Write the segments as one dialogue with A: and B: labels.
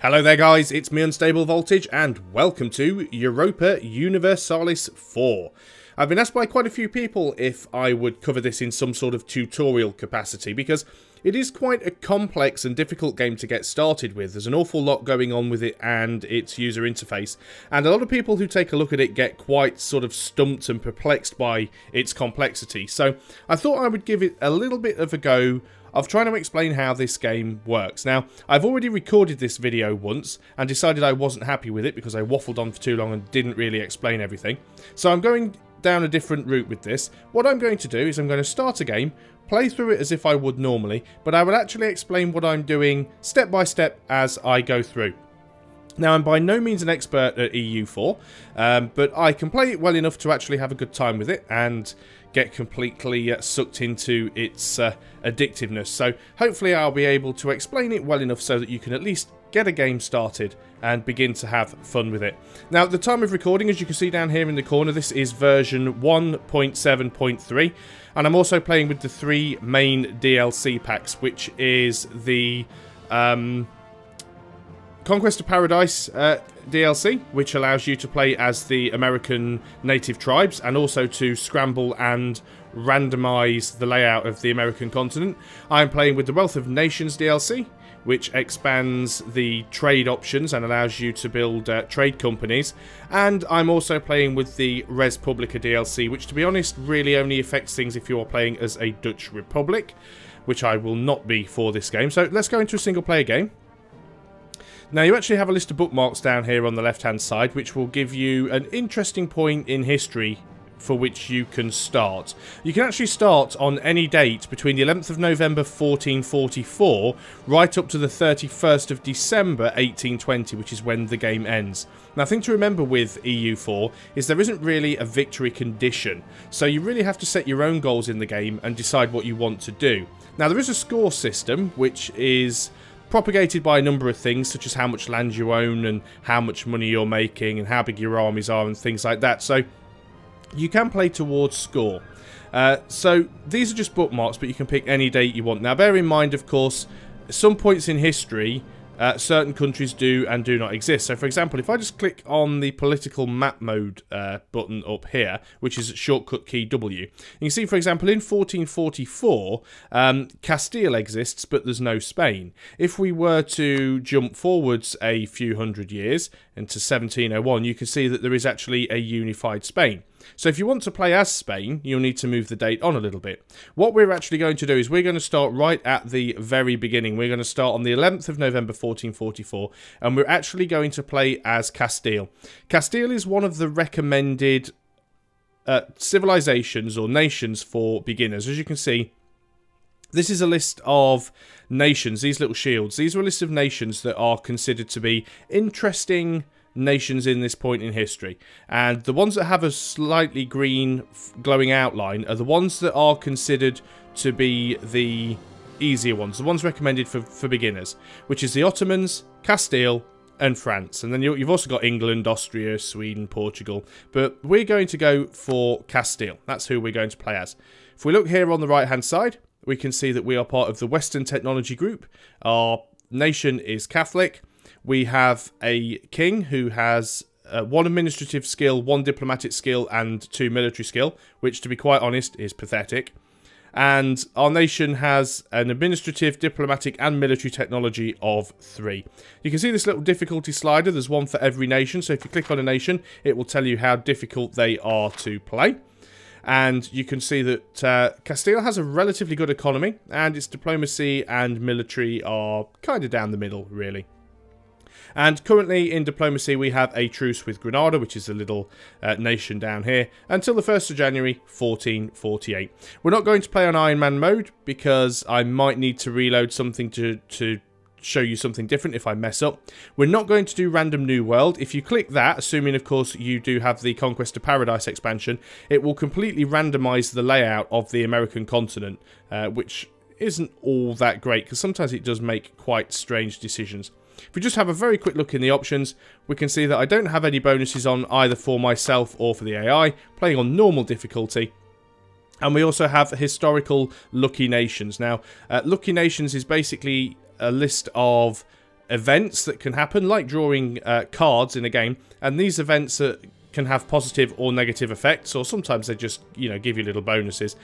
A: Hello there guys, it's me Unstable Voltage and welcome to Europa Universalis IV. I've been asked by quite a few people if I would cover this in some sort of tutorial capacity because it is quite a complex and difficult game to get started with. There's an awful lot going on with it and its user interface, and a lot of people who take a look at it get quite sort of stumped and perplexed by its complexity. So I thought I would give it a little bit of a go of trying to explain how this game works. Now, I've already recorded this video once and decided I wasn't happy with it because I waffled on for too long and didn't really explain everything. So I'm going down a different route with this. What I'm going to do is I'm going to start a game, play through it as if I would normally, but I will actually explain what I'm doing step by step as I go through. Now, I'm by no means an expert at EU4, but I can play it well enough to actually have a good time with it and get completely sucked into its addictiveness. So hopefully I'll be able to explain it well enough so that you can at least get a game started and begin to have fun with it. Now, at the time of recording, as you can see down here in the corner, this is version 1.7.3, and I'm also playing with the 3 main DLC packs, which is the Conquest of Paradise DLC, which allows you to play as the American native tribes and also to scramble and randomize the layout of the American continent. I'm playing with the Wealth of Nations DLC, which expands the trade options and allows you to build trade companies. And I'm also playing with the Res Publica DLC, which, to be honest, really only affects things if you're playing as a Dutch Republic, which I will not be for this game. So let's go into a single player game. Now, you actually have a list of bookmarks down here on the left-hand side, which will give you an interesting point in history for which you can start. You can actually start on any date between the 11th of November 1444 right up to the 31st of December 1820, which is when the game ends. Now, the thing to remember with EU4 is there isn't really a victory condition, so you really have to set your own goals in the game and decide what you want to do. Now, there is a score system, which is propagated by a number of things, such as how much land you own and how much money you're making and how big your armies are and things like that. So you can play towards score. So these are just bookmarks, but you can pick any date you want. Now, bear in mind, of course, some points in history, certain countries do and do not exist. So, for example, if I just click on the political map mode button up here, which is shortcut key W, you can see, for example, in 1444, Castile exists, but there's no Spain. If we were to jump forwards a few hundred years into 1701, you can see that there is actually a unified Spain. So if you want to play as Spain, you'll need to move the date on a little bit. What we're actually going to do is we're going to start right at the very beginning. We're going to start on the 11th of November 1444, and we're actually going to play as Castile. Castile is one of the recommended civilizations or nations for beginners. As you can see, this is a list of nations, these little shields. These are a list of nations that are considered to be interesting nations in this point in history, and the ones that have a slightly green glowing outline are the ones that are considered to be the easier ones, the ones recommended for beginners, which is the Ottomans, Castile and France. And then you've also got England, Austria, Sweden, Portugal, but we're going to go for Castile. That's who we're going to play as. If we look here on the right hand side, we can see that we are part of the Western Technology Group. Our nation is Catholic. We have a king who has 1 administrative skill, 1 diplomatic skill, and 2 military skill, which, to be quite honest, is pathetic. And our nation has an administrative, diplomatic, and military technology of 3. You can see this little difficulty slider. There's one for every nation, so if you click on a nation, it will tell you how difficult they are to play. And you can see that Castile has a relatively good economy, and its diplomacy and military are kind of down the middle, really. And currently in diplomacy we have a truce with Grenada, which is a little nation down here, until the 1st of January 1448. We're not going to play on Iron Man mode because I might need to reload something to show you something different if I mess up. We're not going to do Random New World. If you click that, assuming of course you do have the Conquest of Paradise expansion, it will completely randomize the layout of the American continent, which isn't all that great because sometimes it does make quite strange decisions. If we just have a very quick look in the options, we can see that I don't have any bonuses on either for myself or for the AI, playing on normal difficulty. And we also have historical Lucky Nations. Now, Lucky Nations is basically a list of events that can happen, like drawing cards in a game, and these events can have positive or negative effects, or sometimes they just, you know, give you little bonuses.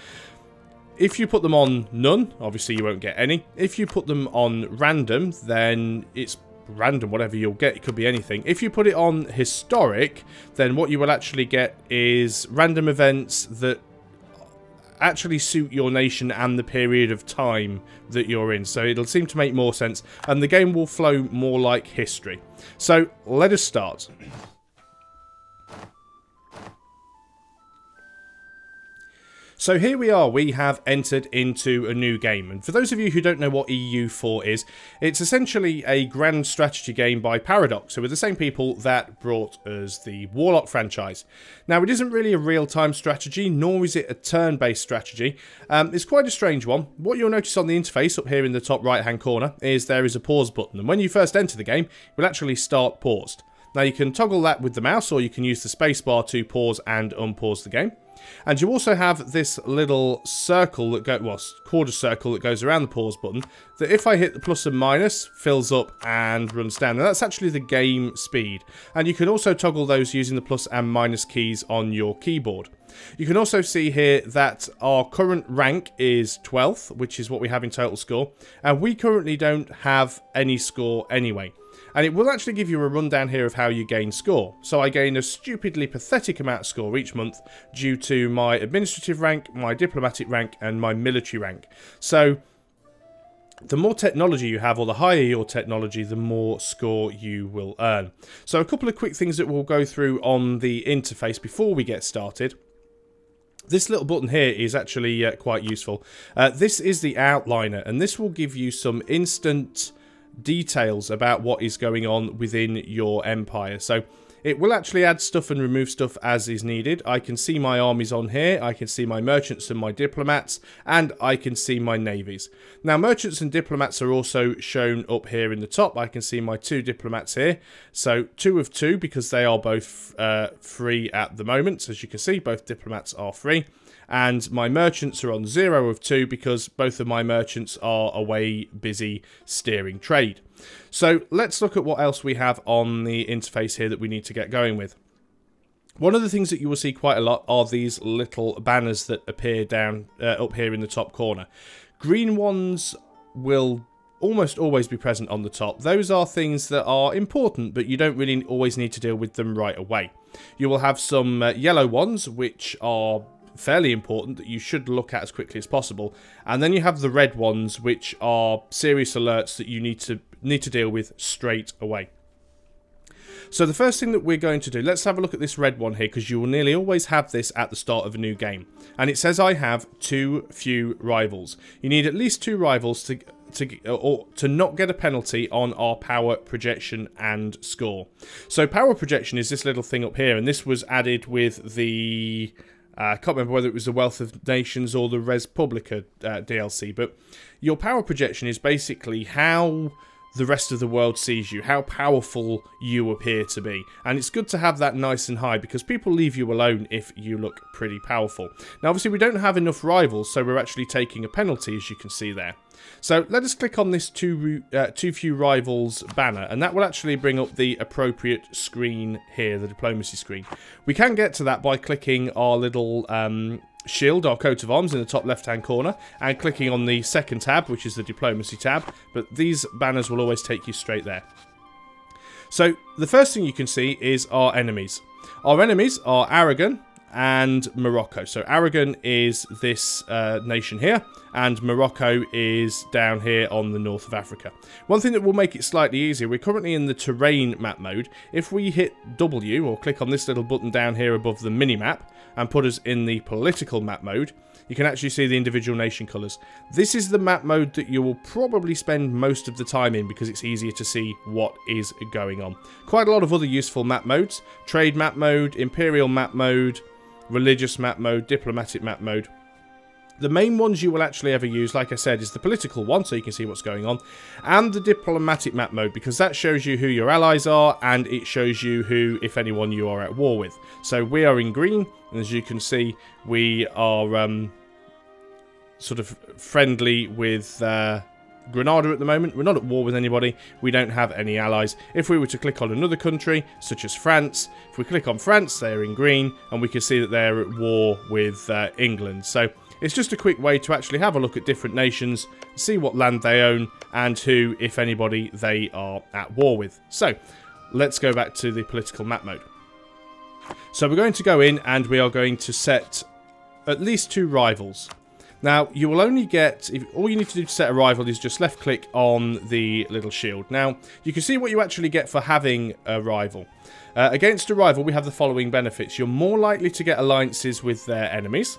A: If you put them on none, obviously you won't get any. If you put them on random, then it's random, whatever you'll get. It could be anything. If you put it on historic, then what you will actually get is random events that actually suit your nation and the period of time that you're in. So it'll seem to make more sense, and the game will flow more like history. So let us start. So here we are, we have entered into a new game, and for those of you who don't know what EU4 is, it's essentially a grand strategy game by Paradox, who are the same people that brought us the Warlock franchise. Now, it isn't really a real-time strategy, nor is it a turn-based strategy. It's quite a strange one. What you'll notice on the interface up here in the top right-hand corner is there is a pause button, and when you first enter the game, it will actually start paused. Now, you can toggle that with the mouse, or you can use the spacebar to pause and unpause the game. And you also have this little circle that goes, well, quarter circle that goes around the pause button, that if I hit the plus and minus, fills up and runs down. And that's actually the game speed. And you can also toggle those using the plus and minus keys on your keyboard. You can also see here that our current rank is 12th, which is what we have in total score. And we currently don't have any score anyway. And it will actually give you a rundown here of how you gain score. So I gain a stupidly pathetic amount of score each month due to my administrative rank, my diplomatic rank, and my military rank. So the more technology you have, or the higher your technology, the more score you will earn. So a couple of quick things that we'll go through on the interface before we get started. This little button here is actually quite useful. This is the outliner, and this will give you some instant details about what is going on within your empire. So it will actually add stuff and remove stuff as is needed. I can see my armies on here, I can see my merchants and my diplomats, and I can see my navies. Now, merchants and diplomats are also shown up here in the top. I can see my 2 diplomats here, so 2 of 2 because they are both free at the moment. As you can see, both diplomats are free. And my merchants are on 0 of 2 because both of my merchants are away busy steering trade. So let's look at what else we have on the interface here that we need to get going with. One of the things that you will see quite a lot are these little banners that appear down up here in the top corner. Green ones will almost always be present on the top. Those are things that are important, but you don't really always need to deal with them right away. You will have some yellow ones, which are fairly important, that you should look at as quickly as possible, and then you have the red ones, which are serious alerts that you need to deal with straight away. So the first thing that we're going to do, let's have a look at this red one here, because you will nearly always have this at the start of a new game, and it says I have too few rivals. You need at least 2 rivals to not get a penalty on our power projection and score. So power projection is this little thing up here, and this was added with the I can't remember whether it was the Wealth of Nations or the Res Publica DLC, but your power projection is basically how the rest of the world sees you, how powerful you appear to be. And it's good to have that nice and high, because people leave you alone if you look pretty powerful. Now, obviously, we don't have enough rivals, so we're actually taking a penalty, as you can see there. So let us click on this too few rivals banner, and that will actually bring up the appropriate screen here, the diplomacy screen. We can get to that by clicking our little shield, our coat of arms, in the top left hand corner, and clicking on the second tab, which is the diplomacy tab, but these banners will always take you straight there. So the first thing you can see is our enemies. Our enemies are Aragon and Morocco. So Aragon is this nation here, and Morocco is down here on the north of Africa. One thing that will make it slightly easier, we're currently in the terrain map mode. If we hit W, or click on this little button down here above the mini-map, and put us in the political map mode, you can actually see the individual nation colours. This is the map mode that you will probably spend most of the time in, because it's easier to see what is going on. Quite a lot of other useful map modes: trade map mode, imperial map mode, religious map mode, diplomatic map mode. The main ones you will actually ever use, like I said, is the political one, so you can see what's going on, and the diplomatic map mode, because that shows you who your allies are, and it shows you who, if anyone, you are at war with. So we are in green, and as you can see, we are sort of friendly with Grenada at the moment. We're not at war with anybody. We don't have any allies. If we were to click on another country, such as France, if we click on France, they're in green, and we can see that they're at war with England. So it's just a quick way to actually have a look at different nations, see what land they own, and who, if anybody, they are at war with. So let's go back to the political map mode. So we're going to go in and we are going to set at least 2 rivals. Now, you will only get, all you need to do to set a rival is just left click on the little shield. Now, you can see what you actually get for having a rival. Against a rival, we have the following benefits. You're more likely to get alliances with their enemies.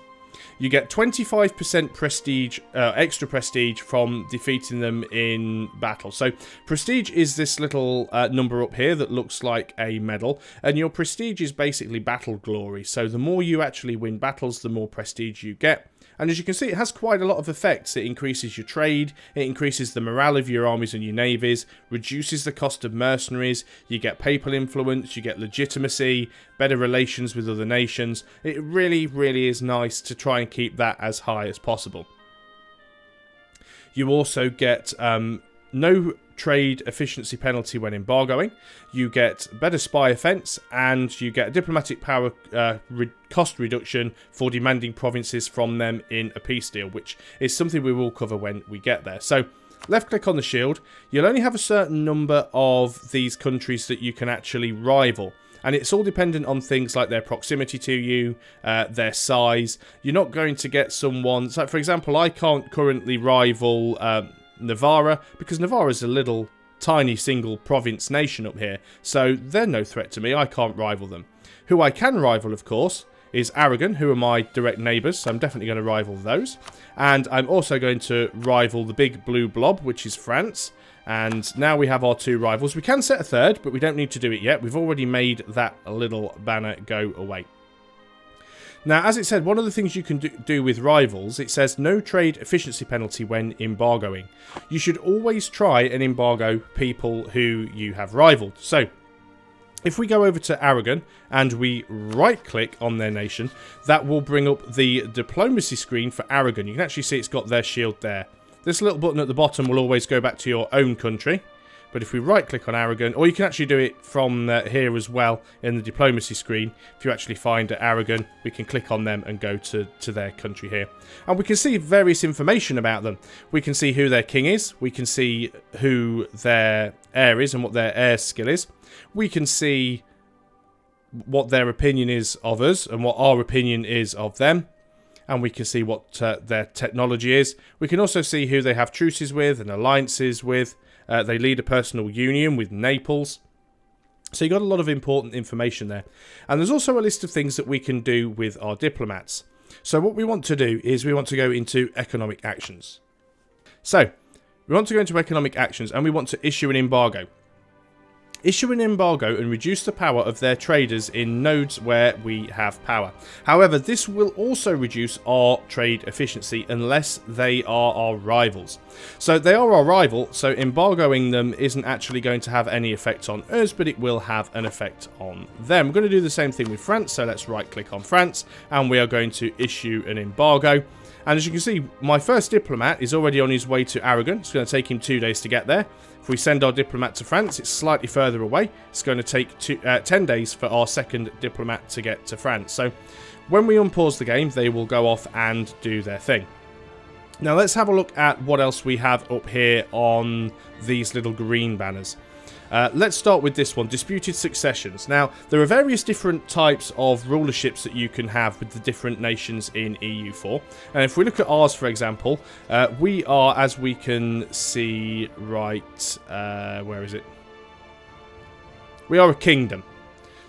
A: You get 25% prestige, extra prestige from defeating them in battle. So prestige is this little number up here that looks like a medal, and your prestige is basically battle glory. So the more you actually win battles, the more prestige you get. And as you can see, it has quite a lot of effects. It increases your trade, it increases the morale of your armies and your navies, reduces the cost of mercenaries, you get papal influence, you get legitimacy, better relations with other nations. It really, really is nice to try and keep that as high as possible. You also get no trade efficiency penalty when embargoing. You get better spy offence, and you get a diplomatic power cost reduction for demanding provinces from them in a peace deal, which is something we will cover when we get there. So left click on the shield. You'll only have a certain number of these countries that you can actually rival, and it's all dependent on things like their proximity to you, their size. You're not going to get someone, so for example, I can't currently rival Navarra, because Navarra is a little tiny single province nation up here, so they're no threat to me. I can't rival them. Who I can rival, of course, is Aragon, who are my direct neighbours, so I'm definitely going to rival those. And I'm also going to rival the big blue blob, which is France. And now we have our 2 rivals. We can set a third, but we don't need to do it yet. We've already made that little banner go away. Now, as it said, one of the things you can do with rivals, it says no trade efficiency penalty when embargoing. You should always try and embargo people who you have rivaled. So, if we go over to Aragon and we right-click on their nation, that will bring up the diplomacy screen for Aragon. You can actually see it's got their shield there. This little button at the bottom will always go back to your own country. But if we right-click on Aragon, or you can actually do it from here as well in the diplomacy screen. If you actually find Aragon, we can click on them and go to their country here. And we can see various information about them. We can see who their king is. We can see who their heir is and what their heir skill is. We can see what their opinion is of us and what our opinion is of them. And we can see what their technology is. We can also see who they have truces with and alliances with. They lead a personal union with Naples. So you got a lot of important information there. And there's also a list of things that we can do with our diplomats. So what we want to do is we want to go into economic actions. So we want to go into economic actions and we want to issue an embargo. Issue an embargo and reduce the power of their traders in nodes where we have power. However, this will also reduce our trade efficiency unless they are our rivals. So they are our rival, so embargoing them isn't actually going to have any effect on us, but it will have an effect on them. We're going to do the same thing with France, so let's right click on France and we are going to issue an embargo. And as you can see, my first diplomat is already on his way to Aragon. It's going to take him 2 days to get there. If we send our diplomat to France, it's slightly further away. It's going to take 10 days for our second diplomat to get to France. So when we unpause the game, they will go off and do their thing. Now let's have a look at what else we have up here on these little green banners. Let's start with this one, Disputed Successions. Now, there are various different types of rulerships that you can have with the different nations in EU4. And if we look at ours, for example, we are, as we can see, right, where is it? We are a kingdom.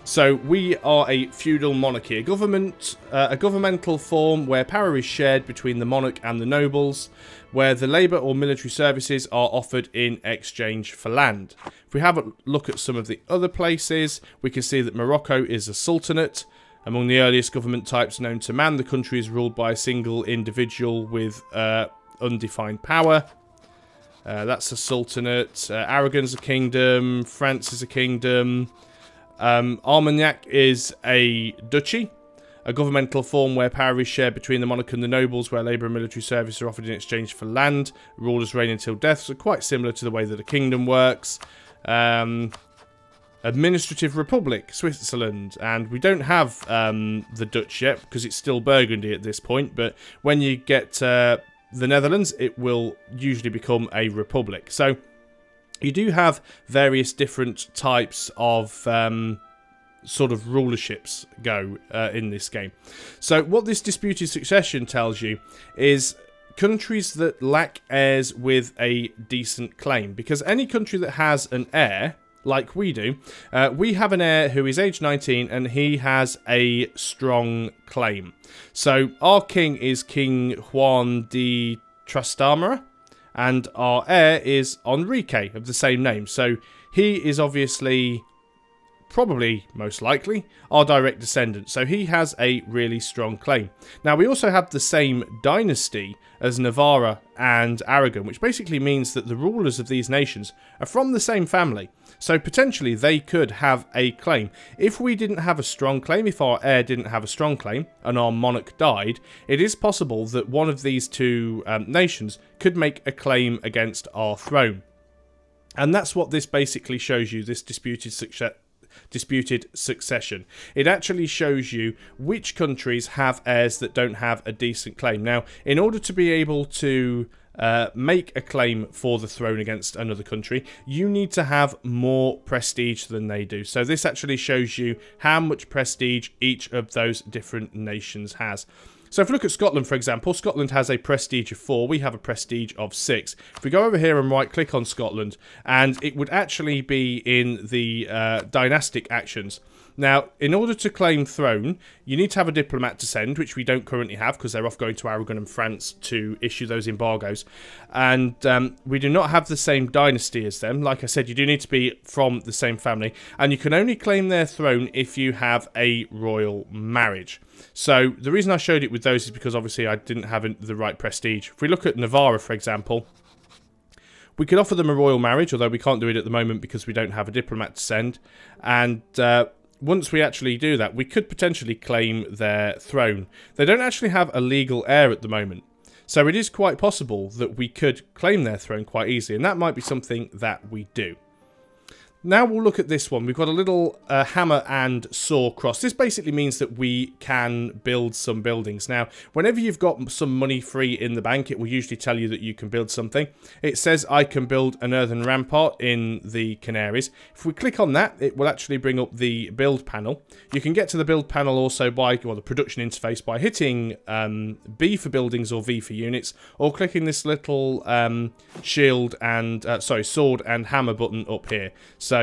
A: So we are a feudal monarchy, a governmental form where power is shared between the monarch and the nobles, where the labour or military services are offered in exchange for land. If we have a look at some of the other places, we can see that Morocco is a sultanate. Among the earliest government types known to man, the country is ruled by a single individual with undefined power. That's a sultanate. Aragon's a kingdom. France is a kingdom. Armagnac is a duchy. A governmental form where power is shared between the monarch and the nobles, where labour and military service are offered in exchange for land. Rulers reign until death, so quite similar to the way that a kingdom works. Administrative Republic, Switzerland, and we don't have the Dutch yet because it's still Burgundy at this point, but when you get the Netherlands, it will usually become a republic. So you do have various different types of sort of rulerships go in this game. So what this disputed succession tells you is countries that lack heirs with a decent claim, because any country that has an heir, like we do, we have an heir who is age 19 and he has a strong claim. So our king is King Juan de Trastamara, and our heir is Enrique of the same name. So he is obviously, probably most likely, our direct descendant. So he has a really strong claim. Now we also have the same dynasty as Navarra and Aragon, which basically means that the rulers of these nations are from the same family. So potentially they could have a claim. If we didn't have a strong claim, if our heir didn't have a strong claim and our monarch died, it is possible that one of these two nations could make a claim against our throne. And that's what this basically shows you, this disputed succession. It actually shows you which countries have heirs that don't have a decent claim. Now, in order to be able to make a claim for the throne against another country, you need to have more prestige than they do. So this actually shows you how much prestige each of those different nations has. So if we look at Scotland, for example, Scotland has a prestige of 4, we have a prestige of 6. If we go over here and right click on Scotland, and it would actually be in the Dynastic Actions. Now, in order to claim throne, you need to have a diplomat to send, which we don't currently have because they're off going to Aragon and France to issue those embargoes. And we do not have the same dynasty as them. Like I said, you do need to be from the same family. And you can only claim their throne if you have a royal marriage. So the reason I showed it with those is because obviously I didn't have the right prestige. If we look at Navarra, for example, we could offer them a royal marriage, although we can't do it at the moment because we don't have a diplomat to send. And once we actually do that, we could potentially claim their throne. They don't actually have a legal heir at the moment. So it is quite possible that we could claim their throne quite easily, and that might be something that we do. Now we'll look at this one. We've got a little hammer and saw cross. This basically means that we can build some buildings. Now, whenever you've got some money free in the bank, it will usually tell you that you can build something. It says I can build an earthen rampart in the Canaries. If we click on that, it will actually bring up the build panel. You can get to the build panel also by, or the production interface, by hitting B for buildings or V for units, or clicking this little shield and, sword and hammer button up here. So,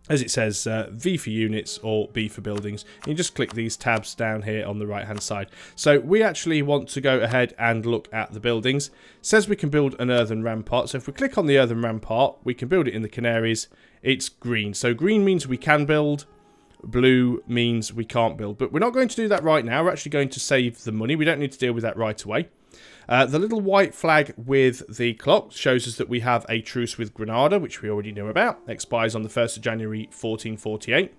A: as it says, V for units or B for buildings. You just click these tabs down here on the right hand side. So we actually want to go ahead and look at the buildings. It says we can build an earthen rampart. So if we click on the earthen rampart, we can build it in the Canaries. It's green. So green means we can build. Blue means we can't build. But we're not going to do that right now. We're actually going to save the money. We don't need to deal with that right away. The little white flag with the clock shows us that we have a truce with Grenada, which we already know about. Expires on the 1st of January 1448.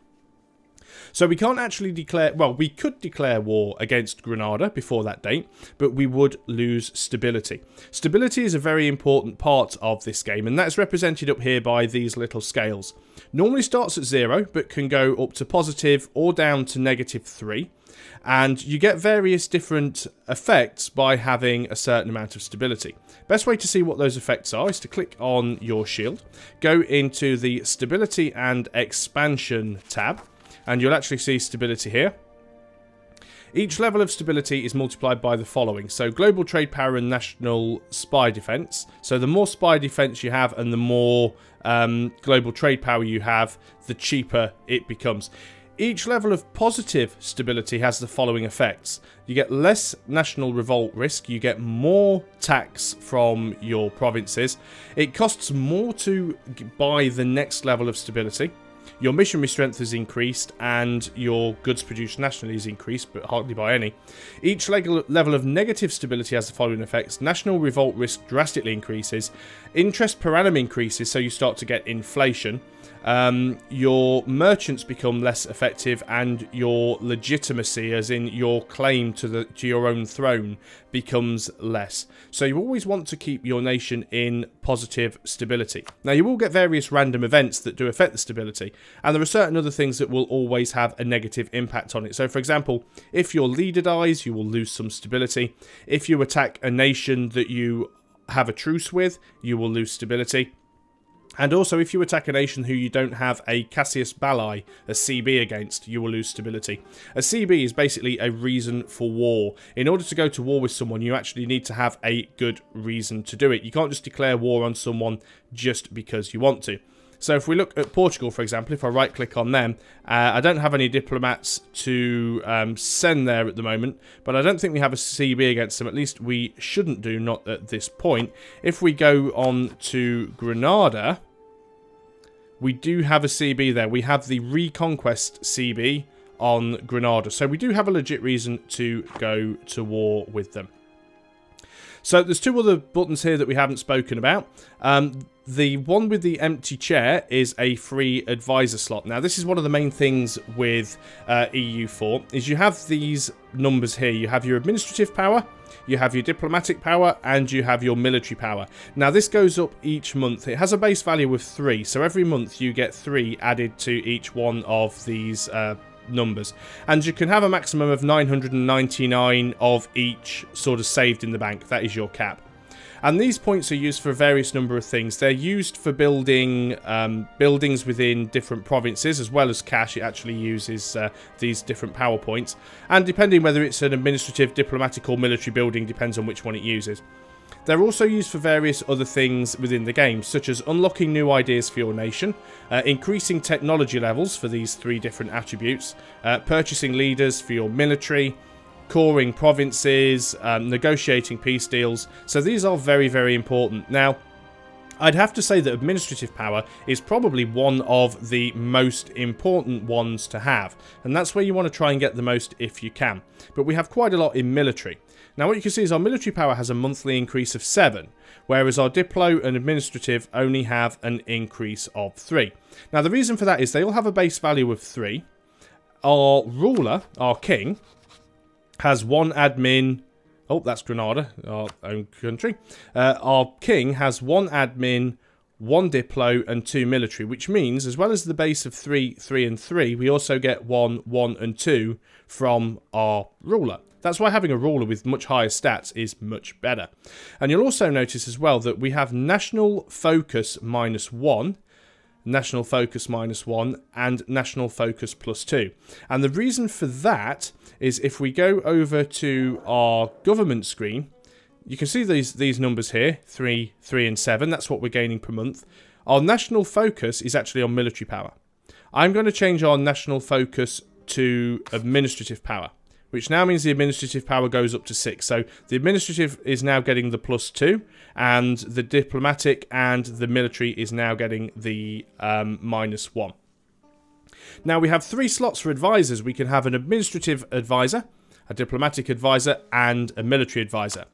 A: So we can't actually declare, well, we could declare war against Grenada before that date, but we would lose stability. Stability is a very important part of this game, and that's represented up here by these little scales. Normally starts at 0, but can go up to positive or down to -3. And you get various different effects by having a certain amount of stability. Best way to see what those effects are is to click on your shield, go into the Stability and Expansion tab, and you'll actually see stability here. Each level of stability is multiplied by the following. So global trade power and national spy defense. So the more spy defense you have and the more global trade power you have, the cheaper it becomes. Each level of positive stability has the following effects. You get less national revolt risk, you get more tax from your provinces, it costs more to buy the next level of stability, Your missionary strength has increased, and your goods produced nationally is increased, but hardly by any. Each level of negative stability has the following effects. National revolt risk drastically increases. Interest per annum increases, so you start to get inflation. Your merchants become less effective, and your legitimacy, as in your claim to your own throne, becomes less. So you always want to keep your nation in positive stability. Now, you will get various random events that do affect the stability, and there are certain other things that will always have a negative impact on it. So, for example, if your leader dies, you will lose some stability. If you attack a nation that you have a truce with, you will lose stability. And also, if you attack a nation who you don't have a Casus Belli, a CB, against, you will lose stability. A CB is basically a reason for war. In order to go to war with someone, you actually need to have a good reason to do it. You can't just declare war on someone just because you want to. So if we look at Portugal, for example, if I right-click on them, I don't have any diplomats to send there at the moment, but I don't think we have a CB against them. At least we shouldn't do, not at this point. If we go on to Grenada, we do have a CB there. We have the Reconquest CB on Grenada. So we do have a legit reason to go to war with them. So there's two other buttons here that we haven't spoken about. The one with the empty chair is a free advisor slot. Now, this is one of the main things with EU4, is you have these numbers here. You have your administrative power, you have your diplomatic power, and you have your military power. Now, this goes up each month. It has a base value of 3, so every month you get 3 added to each one of these numbers, and you can have a maximum of 999 of each sort of saved in the bank. That is your cap. And these points are used for a various number of things. They're used for building buildings within different provinces, as well as cash. It actually uses these different power points, and depending whether it's an administrative, diplomatic or military building, depends on which one it uses. They're also used for various other things within the game, such as unlocking new ideas for your nation, increasing technology levels for these 3 different attributes, purchasing leaders for your military, coring provinces, negotiating peace deals. So these are very, very important. Now, I'd have to say that administrative power is probably one of the most important ones to have, and that's where you want to try and get the most if you can. But we have quite a lot in military. Now, what you can see is our military power has a monthly increase of 7, whereas our Diplo and administrative only have an increase of 3. Now, the reason for that is they all have a base value of 3. Our ruler, our king, has 1 admin. Oh, that's Grenada, our own country. Our king has 1 admin, 1 Diplo, and 2 military, which means, as well as the base of 3, 3, and 3, we also get 1, 1, and 2 from our ruler. That's why having a ruler with much higher stats is much better. And you'll also notice as well that we have national focus -1, national focus -1, and national focus +2. And the reason for that is if we go over to our government screen, you can see these numbers here, 3, 3, and 7. That's what we're gaining per month. Our national focus is actually on military power. I'm going to change our national focus to administrative power, which now means the administrative power goes up to 6. So the administrative is now getting the +2, and the diplomatic and the military is now getting the -1. Now we have 3 slots for advisors. We can have an administrative advisor, a diplomatic advisor, and a military advisor.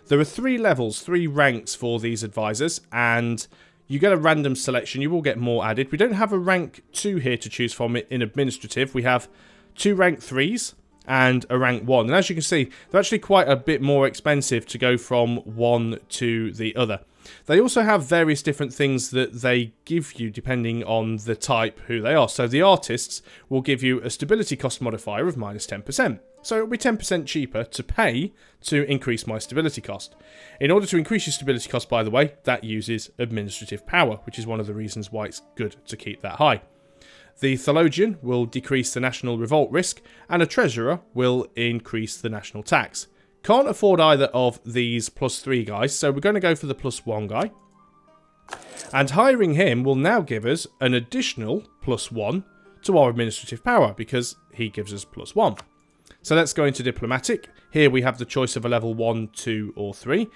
A: There are 3 levels, 3 ranks for these advisors, and you get a random selection. You will get more added. We don't have a rank 2 here to choose from in administrative. We have 2 rank 3s and a rank 1. And as you can see, they're actually quite a bit more expensive to go from one to the other. They also have various different things that they give you depending on the type who they are. So the artists will give you a stability cost modifier of -10%. So it'll be 10% cheaper to pay to increase my stability cost. In order to increase your stability cost, by the way, that uses administrative power, which is one of the reasons why it's good to keep that high. The theologian will decrease the national revolt risk, and a treasurer will increase the national tax. Can't afford either of these +3 guys, so we're going to go for the +1 guy. And hiring him will now give us an additional +1 to our administrative power, because he gives us +1. So let's go into diplomatic.
B: Here we have the choice of a level 1, 2 or 3.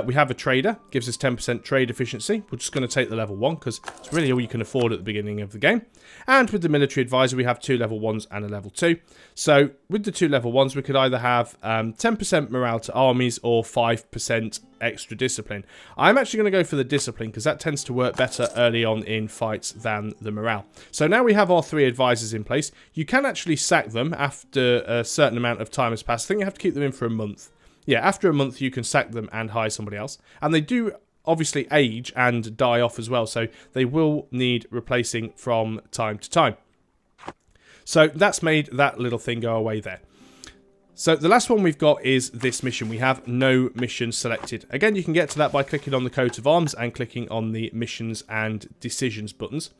B: We have a trader, gives us 10% trade efficiency. We're just going to take the level 1 because it's really all you can afford at the beginning of the game. And with the military advisor we have 2 level 1s and a level 2. So with the 2 level 1s we could either have 10% morale to armies or 5% extra discipline. I'm actually going to go for the discipline because that tends to work better early on in fights than the morale. So now we have our 3 advisors in place. You can actually sack them after a certain amount of time has passed. I think you have to keep them in for a month. Yeah, after a month you can sack them and hire somebody else. And they do obviously age and die off as well, so they will need replacing from time to time. So that's made that little thing go away there. So the last one we've got is this mission. We have no mission selected. Again, you can get to that by clicking on the coat of arms and clicking on the missions and decisions buttons.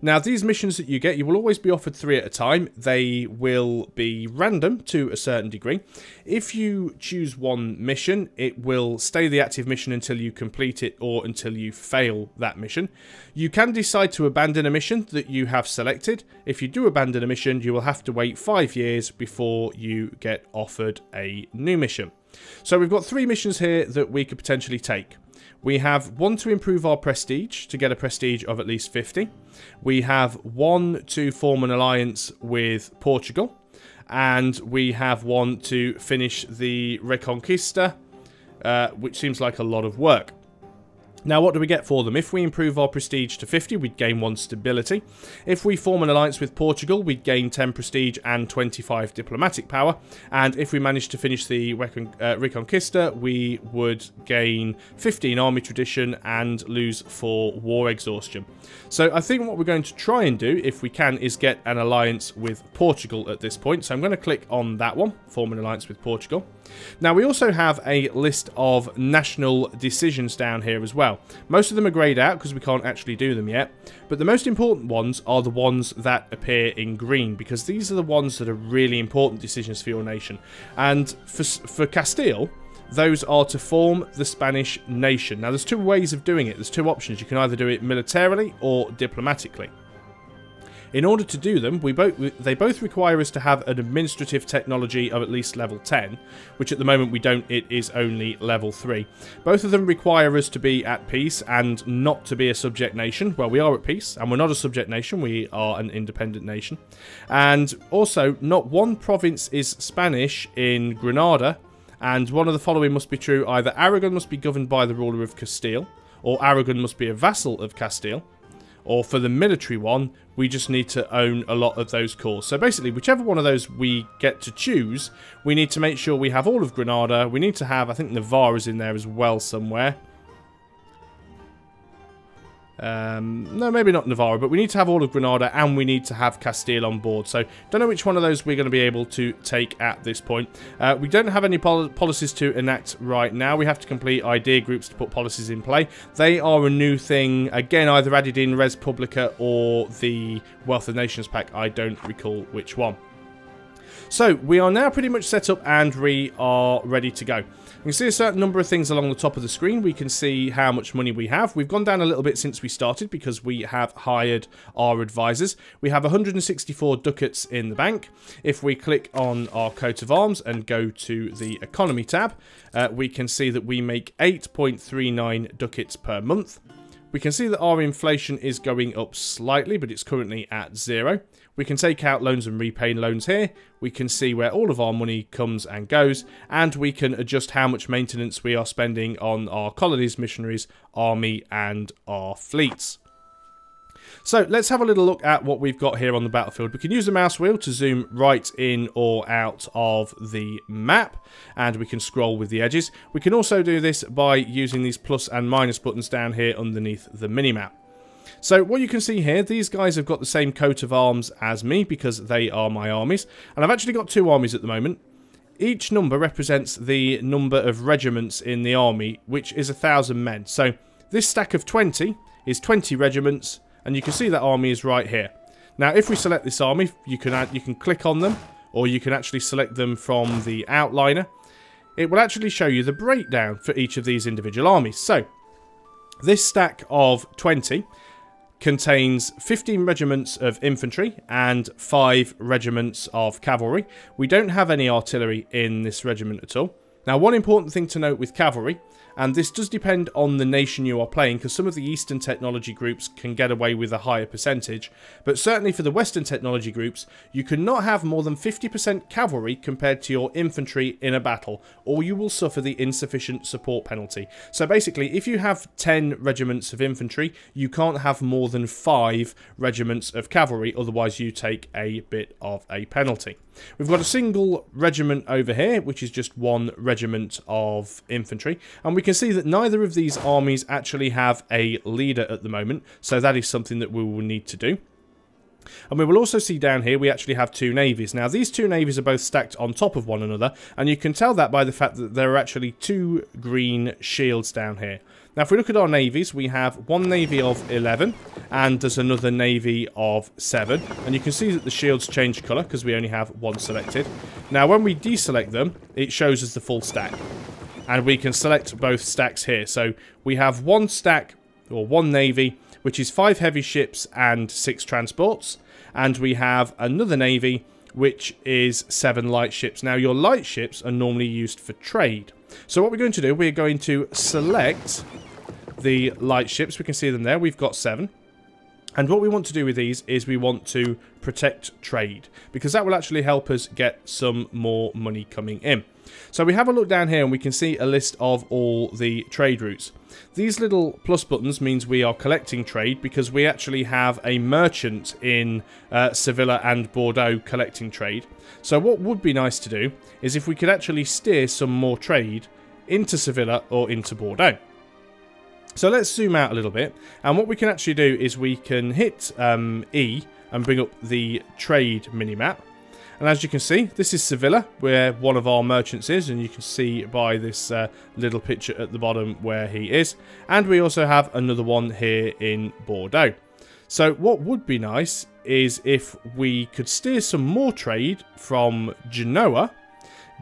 B: Now, these missions that you get, you will always be offered 3 at a time. They will be random to a certain degree. If you choose one mission, it will stay the active mission until you complete it or until you fail that mission. You can decide to abandon a mission that you have selected. If you do abandon a mission, you will have to wait 5 years before you get offered a new mission. So we've got 3 missions here that we could potentially take. We have 1 to improve our prestige, to get a prestige of at least 50. We have 1 to form an alliance with Portugal. And we have 1 to finish the Reconquista, which seems like a lot of work. Now, what do we get for them? If we improve our prestige to 50, we'd gain 1 stability. If we form an alliance with Portugal, we'd gain 10 prestige and 25 diplomatic power. And if we manage to finish the Reconquista, we would gain 15 army tradition and lose 4 war exhaustion. So I think what we're going to try and do, if we can, is get an alliance with Portugal at this point. So I'm going to click on that one, form an alliance with Portugal. Now, we also have a list of national decisions down here as well. Most of them are greyed out because we can't actually do them yet. But the most important ones are the ones that appear in green, because these are the ones that are really important decisions for your nation. And for Castile, those are to form the Spanish nation. Now, there's 2 ways of doing it. There's 2 options. You can either do it militarily or diplomatically. In order to do them, they both require us to have an administrative technology of at least level 10, which at the moment we don't, it is only level 3. Both of them require us to be at peace and not to be a subject nation. Well, we are at peace, and we're not a subject nation, we are an independent nation. And also, not one province is Spanish in Grenada, and one of the following must be true. Either Aragon must be governed by the ruler of Castile, or Aragon must be a vassal of Castile. Or for the military one, we just need to own a lot of those cores. So basically, whichever one of those we get to choose, we need to make sure we have all of Grenada. We need to have, I think Navarre is in there as well somewhere. No, maybe not Navarre, but we need to have all of Grenada and we need to have Castile on board. So, don't know which one of those we're going to be able to take at this point. We don't have any policies to enact right now. We have to complete idea groups to put policies in play. They are a new thing, again, either added in Res Publica or the Wealth of Nations pack. I don't recall which one. So, we are now pretty much set up and we are ready to go. You can see a certain number of things along the top of the screen. We can see how much money we have. We've gone down a little bit since we started because we have hired our advisors. We have 164 ducats in the bank. If we click on our coat of arms and go to the economy tab, we can see that we make 8.39 ducats per month. We can see that our inflation is going up slightly, but it's currently at 0. We can take out loans and repay loans here. We can see where all of our money comes and goes. And we can adjust how much maintenance we are spending on our colonies, missionaries, army, and our fleets. So let's have a little look at what we've got here on the battlefield. We can use the mouse wheel to zoom right in or out of the map, and we can scroll with the edges. We can also do this by using these plus and minus buttons down here underneath the minimap. So what you can see here, these guys have got the same coat of arms as me because they are my armies. And I've actually got 2 armies at the moment. Each number represents the number of regiments in the army, which is 1,000 men. So this stack of 20 is 20 regiments, and you can see that army is right here. Now, if we select this army, you can click on them, or you can actually select them from the outliner. It will actually show you the breakdown for each of these individual armies. So this stack of 20 contains 15 regiments of infantry and 5 regiments of cavalry. We don't have any artillery in this regiment at all. Now, one important thing to note with cavalry, and this does depend on the nation you are playing, because some of the Eastern technology groups can get away with a higher percentage, but certainly for the Western technology groups, you cannot have more than 50% cavalry compared to your infantry in a battle, or you will suffer the insufficient support penalty. So basically, if you have 10 regiments of infantry, you can't have more than 5 regiments of cavalry, otherwise you take a bit of a penalty. We've got a single regiment over here, which is just 1 regiment of infantry, and we can see that neither of these armies actually have a leader at the moment, so that is something that we will need to do. And we will also see down here we actually have 2 navies. Now, these 2 navies are both stacked on top of one another, and you can tell that by the fact that there are actually 2 green shields down here. Now, if we look at our navies, we have 1 navy of 11, and there's another navy of 7. And you can see that the shields change colour, because we only have 1 selected. Now, when we deselect them, it shows us the full stack. And we can select both stacks here. So, we have 1 stack, or 1 navy, which is 5 heavy ships and 6 transports. And we have another navy, which is 7 light ships. Now, your light ships are normally used for trade. So what we're going to do, we're going to select the light ships. We can see them there. We've got 7. And what we want to do with these is we want to protect trade, because that will actually help us get some more money coming in. So we have a look down here and we can see a list of all the trade routes. These little plus buttons means we are collecting trade, because we actually have a merchant in Sevilla and Bordeaux collecting trade. So what would be nice to do is if we could actually steer some more trade into Sevilla or into Bordeaux. So let's zoom out a little bit, and what we can actually do is we can hit E and bring up the trade minimap. And as you can see, this is Sevilla, where one of our merchants is, and you can see by this little picture at the bottom where he is. And we also have another one here in Bordeaux. So what would be nice is if we could steer some more trade from Genoa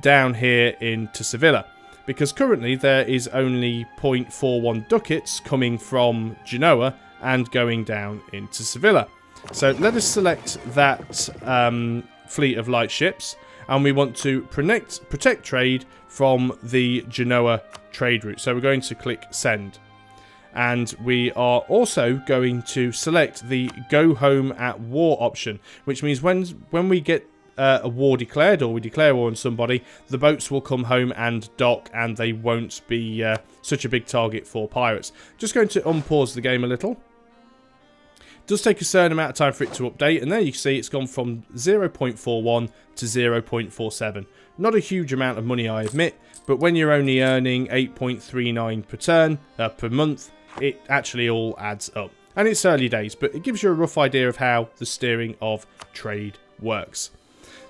B: down here into Sevilla, because currently there is only 0.41 ducats coming from Genoa and going down into Sevilla. So let us select that fleet of light ships, and we want to protect trade from the Genoa trade route. So we're going to click send, and we are also going to select the go home at war option, which means when we get a war declared, or we declare war on somebody, the boats will come home and dock, and they won't be such a big target for pirates. Just going to unpause the game a little. It does take a certain amount of time for it to update, and there you can see it's gone from 0.41 to 0.47. Not a huge amount of money, I admit, but when you're only earning 8.39 per turn, per month, it actually all adds up. And it's early days, but it gives you a rough idea of how the steering of trade works.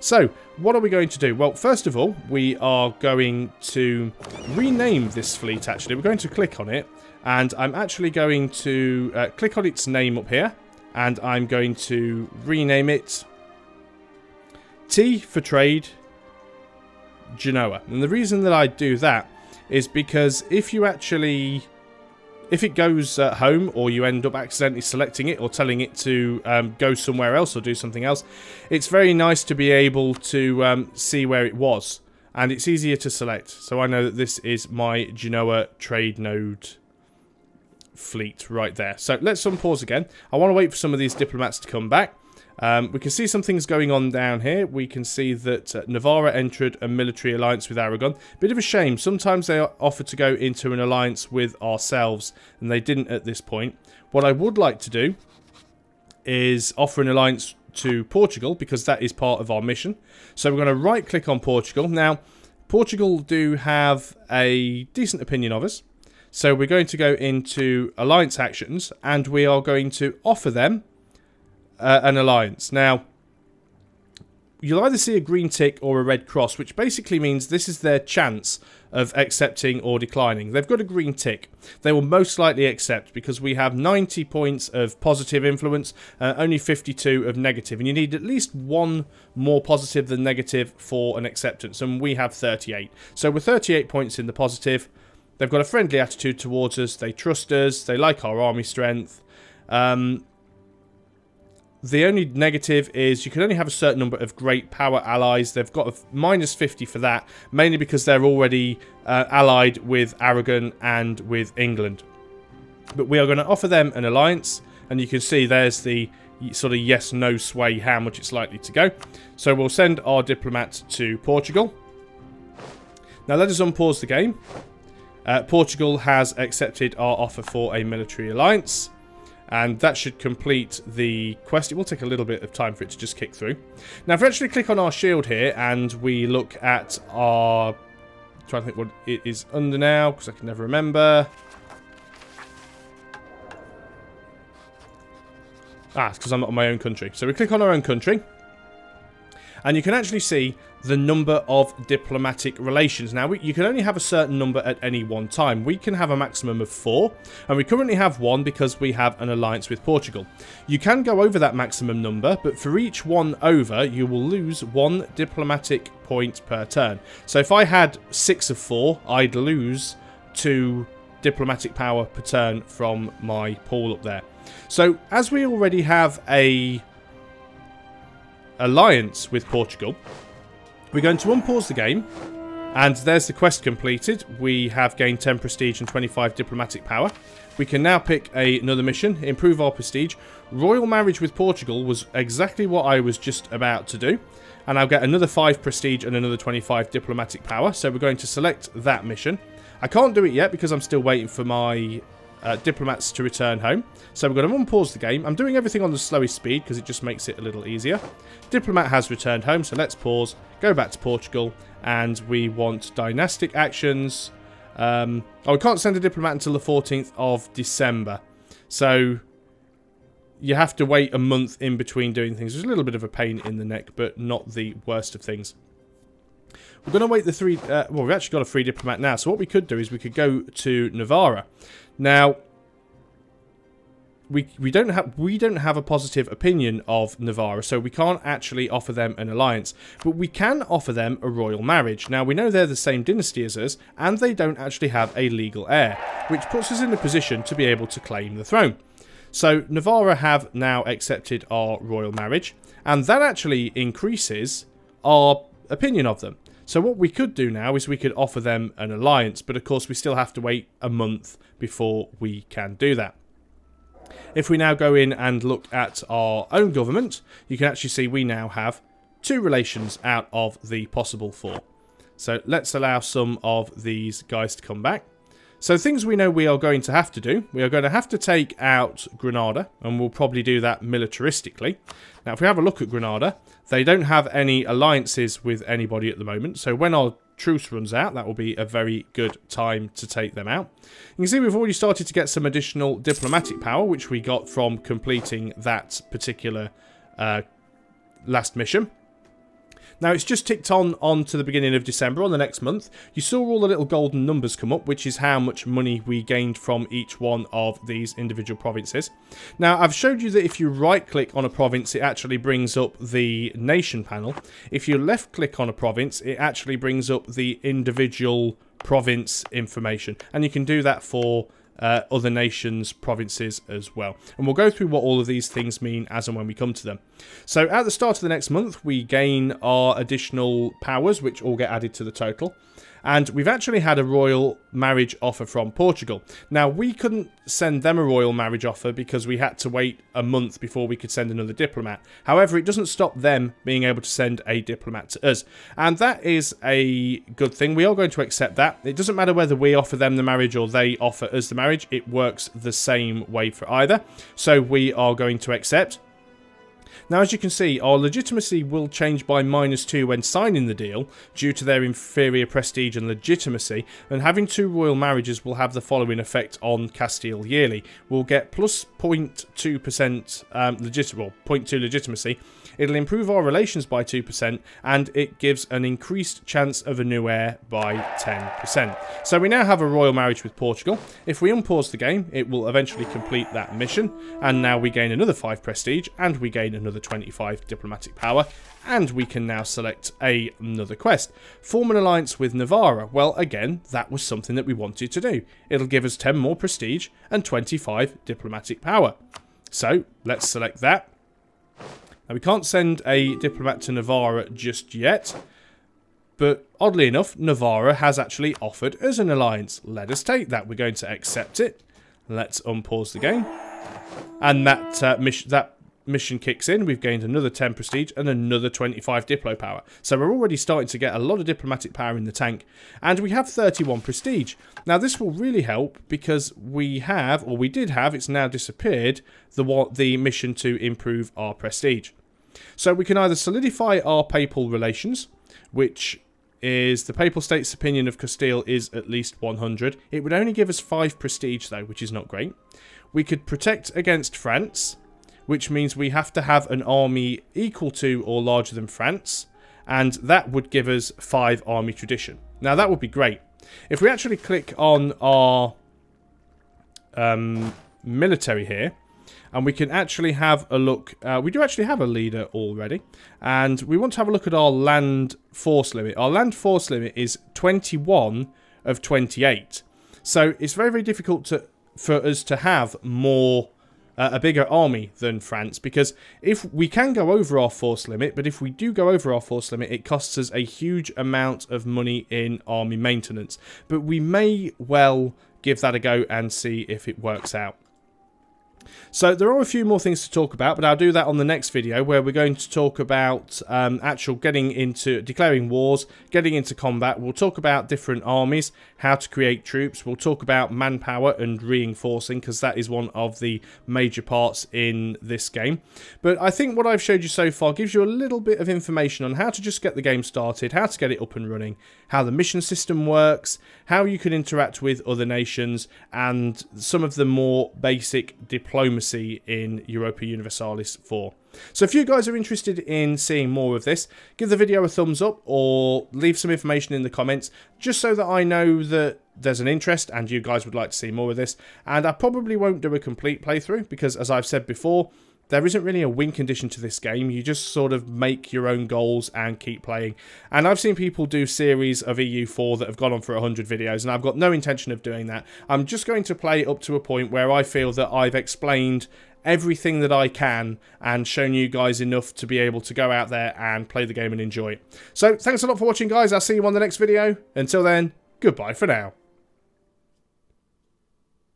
B: So, what are we going to do? Well, first of all, we are going to rename this fleet, actually. We're going to click on it, and I'm actually going to click on its name up here, and I'm going to rename it T for Trade Genoa. And the reason that I do that is because if it goes home, or you end up accidentally selecting it or telling it to go somewhere else or do something else, it's very nice to be able to see where it was, and it's easier to select. So I know that this is my Genoa trade node fleet right there. So let's unpause again. I want to wait for some of these diplomats to come back. We can see some things going on down here. We can see that Navarra entered a military alliance with Aragon. Bit of a shame. Sometimes they offer to go into an alliance with ourselves, and they didn't at this point. What I would like to do is offer an alliance to Portugal, because that is part of our mission. So we're going to right click on Portugal. Now, Portugal do have a decent opinion of us. So we're going to go into alliance actions, and we are going to offer them an alliance. Now, you'll either see a green tick or a red cross, which basically means this is their chance of accepting or declining. They've got a green tick. They will most likely accept, because we have 90 points of positive influence, only 52 of negative, and you need at least 1 more positive than negative for an acceptance, and we have 38. So we're 38 points in the positive. They've got a friendly attitude towards us, they trust us, they like our army strength. The only negative is you can only have a certain number of great power allies. They've got a -50 for that, mainly because they're already allied with Aragon and with England. But we are going to offer them an alliance, and you can see there's the sort of yes-no sway how much it's likely to go. So we'll send our diplomat to Portugal. Now let us unpause the game. Portugal has accepted our offer for a military alliance, and that should complete the quest. It will take a little bit of time for it to just kick through. Now if we actually click on our shield here and we look at our... I'm trying to think what it is under now, because I can never remember. It's because I'm not on my own country. So we click on our own country, and you can actually see the number of diplomatic relations. Now, you can only have a certain number at any one time. We can have a maximum of 4, and we currently have 1 because we have an alliance with Portugal. You can go over that maximum number, but for each one over, you will lose 1 diplomatic point per turn. So if I had 6 of 4, I'd lose 2 diplomatic power per turn from my pool up there. So, as we already have a alliance with Portugal, we're going to unpause the game, and there's the quest completed. We have gained 10 prestige and 25 diplomatic power. We can now pick another mission, improve our prestige. Royal marriage with Portugal was exactly what I was just about to do, and I'll get another 5 prestige and another 25 diplomatic power. So we're going to select that mission. I can't do it yet because I'm still waiting for my diplomats to return home. So we're going to unpause the game. I'm doing everything on the slowest speed because it just makes it a little easier. Diplomat has returned home, so let's pause, go back to Portugal, and we want Dynastic Actions. We can't send a diplomat until the 14th of December. So you have to wait a month in between doing things. It's a little bit of a pain in the neck, but not the worst of things. We're going to wait the 3... well, we've actually got a free diplomat now. So what we could do is we could go to Navarra. Now, we don't have a positive opinion of Navarra, so we can't actually offer them an alliance. But we can offer them a royal marriage. Now, we know they're the same dynasty as us, and they don't actually have a legal heir, which puts us in a position to be able to claim the throne. So, Navarra have now accepted our royal marriage, and that actually increases our opinion of them. So what we could do now is we could offer them an alliance, but of course we still have to wait a month before we can do that. If we now go in and look at our own government, you can actually see we now have 2 relations out of the possible 4. So let's allow some of these guys to come back. So things we know we are going to have to do. We are going to have to take out Grenada, and we'll probably do that militaristically. Now, if we have a look at Grenada, they don't have any alliances with anybody at the moment. So when our truce runs out, that will be a very good time to take them out. You can see we've already started to get some additional diplomatic power, which we got from completing that particular last mission. Now, it's just ticked on to the beginning of December, on the next month. You saw all the little golden numbers come up, which is how much money we gained from each one of these individual provinces. Now, I've showed you that if you right-click on a province, it actually brings up the nation panel. If you left-click on a province, it actually brings up the individual province information. And you can do that for other nations' provinces as well. And we'll go through what all of these things mean as and when we come to them. So at the start of the next month, we gain our additional powers, which all get added to the total. And we've actually had a royal marriage offer from Portugal. Now, we couldn't send them a royal marriage offer because we had to wait a month before we could send another diplomat. However, it doesn't stop them being able to send a diplomat to us. And that is a good thing. We are going to accept that. It doesn't matter whether we offer them the marriage or they offer us the marriage. It works the same way for either. So we are going to accept. Now, as you can see, our legitimacy will change by -2 when signing the deal due to their inferior prestige and legitimacy, and having 2 royal marriages will have the following effect on Castile yearly. We'll get plus 0.2% 0.2 legitimacy. It'll improve our relations by 2%, and it gives an increased chance of a new heir by 10%. So we now have a royal marriage with Portugal. If we unpause the game, it will eventually complete that mission, and now we gain another 5 prestige, and we gain another 25 diplomatic power, and we can now select another quest. Form an alliance with Navarra. Well, again, that was something that we wanted to do. It'll give us 10 more prestige and 25 diplomatic power. So let's select that. Now, we can't send a diplomat to Navarra just yet, but oddly enough, Navarra has actually offered us an alliance. Let us take that. We're going to accept it. Let's unpause the game. And that mission kicks in. We've gained another 10 prestige and another 25 diplo power. So we're already starting to get a lot of diplomatic power in the tank. And we have 31 prestige. Now this will really help because we have, or we did have, it's now disappeared, the mission to improve our prestige. So we can either solidify our papal relations, which is the Papal State's opinion of Castile is at least 100. It would only give us 5 prestige though, which is not great. We could protect against France, which means we have to have an army equal to or larger than France, and that would give us 5 army tradition. Now that would be great. If we actually click on our military here, and we can actually have a look, we do actually have a leader already, and we want to have a look at our land force limit. Our land force limit is 21 of 28, so it's very, very difficult for us to have more a bigger army than France, because if we can go over our force limit, but if we do go over our force limit, it costs us a huge amount of money in army maintenance. But we may well give that a go and see if it works out. So there are a few more things to talk about, but I'll do that on the next video, where we're going to talk about actual getting into declaring wars, getting into combat. We'll talk about different armies, how to create troops. We'll talk about manpower and reinforcing, because that is one of the major parts in this game. But I think what I've showed you so far gives you a little bit of information on how to just get the game started, how to get it up and running, how the mission system works, how you can interact with other nations, and some of the more basic diplomacy in Europa Universalis IV. So if you guys are interested in seeing more of this, give the video a thumbs up or leave some information in the comments, just so that I know that there's an interest and you guys would like to see more of this. And I probably won't do a complete playthrough because, as I've said before, there isn't really a win condition to this game. You just sort of make your own goals and keep playing. And I've seen people do series of EU4 that have gone on for 100 videos, and I've got no intention of doing that. I'm just going to play up to a point where I feel that I've explained everything that I can and shown you guys enough to be able to go out there and play the game and enjoy it. So thanks a lot for watching, guys. I'll see you on the next video. Until then, goodbye for now.